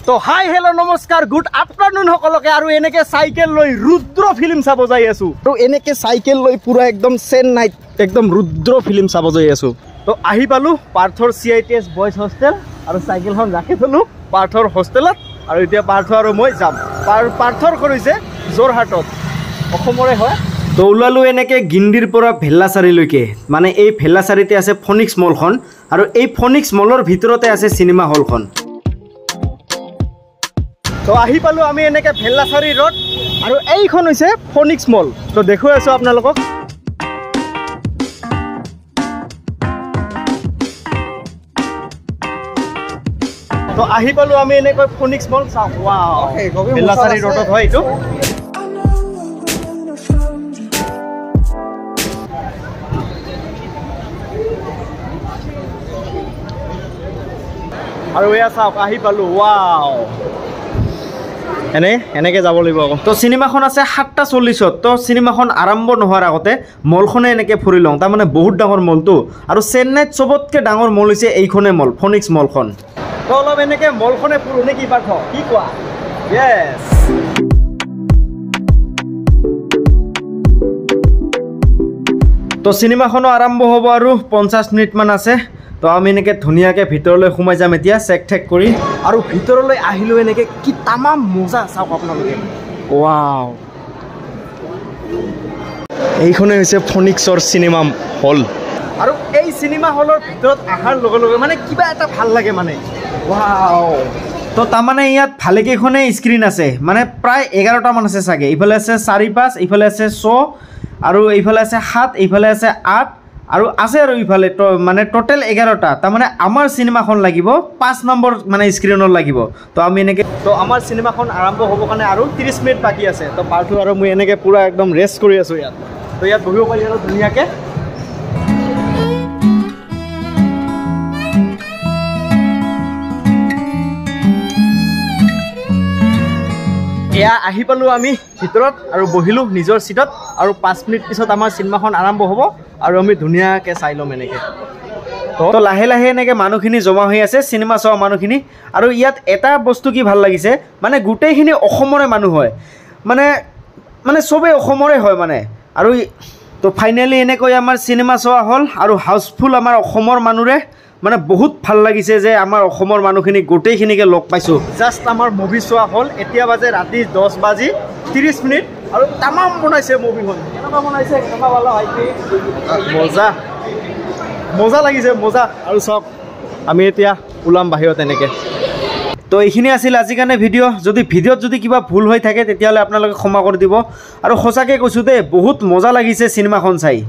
তো hi hello' নমস্কাৰ good afternoon সকলকে আৰু এনেকে চাইকেল লৈ ৰুদ্ৰ ফিল্ম চাব যাই আছো তো এনেকে চাইকেল লৈ পুৰা একদম চেন্নাইত একদম ৰুদ্ৰ ফিল্ম চাব যাই আছো তো আহি পালো পাৰ্থৰ CITS বয়জ হোষ্টেল আৰু চাইকেলখন ৰাখি থলো পাৰ্থৰ হোষ্টেলত আৰু এতিয়া পাৰ্থ আৰু মই যাম পাৰ্থৰ কৰিছে যোৰহাটত অসমৰে হয় তো ওলালো এনেকে গিণ্ডিৰ পৰা ভেল্লাচাৰীলৈকে মানে এই ভেল্লাচাৰীতে আছে ফনিক্স মলখন আৰু এই ফনিক্স মলৰ ভিতৰতে আছে চিনেমা হলখন তো আহি পালো আমি এনেকে ভেল্লাচাৰী ৰোড আৰু এইখন হৈছে ফনিক্স মল তো দেখুৱাই আছো আপোনালোকক তো আহি পালো আমি এনেকৈ ফনিক্স মল চাওঁ ওয়াও ভেল্লাচাৰী ৰোডত হয় এইটো আৰু এয়া চাওক আহি পালো ওয়াও এনেকে যাব লাগিব আকৌ তো চিনেমাখন আছে 7:40 তো চিনেমাখন আৰম্ভ নোহোৱাৰ আগতে মলখনে এনেকে ফুৰি লওঁ তাৰমানে বহুত ডাঙৰ মলটো আৰু চেন্নাইত চবতকৈ ডাঙৰ মল হৈছে এইখনে মল ফনিক্স মলখন তো অলপ এনেকে মলখনে ফুৰো নেকি পাৰ্থ কি কোৱা ইয়েছ তো চিনেমাখনো আৰম্ভ হ'ব আৰু 50 মিনিটমান আছে তো আমি এনেকে ধুনীয়াকৈ ভিতৰলৈ সোমাই যাম এতিয়া চেক ঠেক কৰি আৰু ভিতৰলৈ আহিলো এনেকে কি তামাম মজা চাওক আপোনালোকে ওৱাও এইখনে হৈছে ফনিক্সৰ চিনেমা হল আৰু এই চিনেমা হলৰ ভিতৰত অহাৰ লগে লগে মানে কিবা এটা ভাল লাগে মানে ওৱাও তো তাৰমানে ইয়াত ভালেকেইখনেই স্ক্ৰীণ আছে মানে প্ৰায় 11টামান আছে চাগে ইফালে আছে 4-5 ইফালে আছে 6 আৰু এইফালে আছে 7 এইফালে আছে 8 আৰু আছে আৰু ইফালে মানে টোটাল 11টা তাৰমানে আমাৰ চিনেমাখন লাগিব 5 নম্বৰ মানে স্ক্ৰীনত লাগিব তো আমি এনেকে তো আমাৰ চিনেমাখন আৰম্ভ হ'ব কাৰণে আৰু 30 মিনিট বাকি আছে তো পাৰ্থ আৰু মই এনেকে পুৰা একদম ৰেষ্ট কৰি আছো ইয়াত তো ইয়াত বহিব পাৰি আৰু ধুনীয়াকৈ এয়া আহি পালো আমি ভিতৰত আৰু বহিলো নিজৰ সিটত আৰু 5 মিনিট পিছত আমাৰ চিনেমাখন আৰম্ভ হ'ব আৰু আমি ধুনীয়াকৈ চাই ল'ম এনেকে তো লাহে লাহে এনেকে মানুহখিনি জমা হৈ আছে চিনেমা চোৱা মানুহখিনি আৰু ইয়াত এটা বস্তু কি ভাল লাগিছে মানে গোটেইখিনি অসমৰে মানুহ হয় মানে চবেই অসমৰে হয় মানে আৰু তো ফাইনেলি এনেকৈ আমাৰ চিনেমা চোৱা হ'ল আৰু হাউচফুল আমাৰ অসমৰ মানুহৰে মানে বহুত ভাল লাগিছে যে আমাৰ অসমৰ মানুহখিনি গোটেইখিনিকে লগ পাইছোঁ জাষ্ট আমাৰ মুভি চোৱা হ'ল এতিয়া বাজে ৰাতি 10:30 আৰু তামাম বনাইছে মুভিখন কেনেকুৱা বনাইছে কেনেকুৱা ভাল ভাইটি মজা লাগিছে মজা আৰু চাওক আমি এতিয়া ওলাম বাহিৰত এনেকৈ তো এইখিনি আছিল আজিৰ কাৰণে ভিডিঅ' যদি ভিডিঅ'ত যদি কিবা ভুল হৈ থাকে তেতিয়াহ'লে আপোনালোকে ক্ষমা কৰি দিব আৰু সঁচাকৈ কৈছোঁ দেই বহুত মজা লাগিছে চিনেমাখন চাই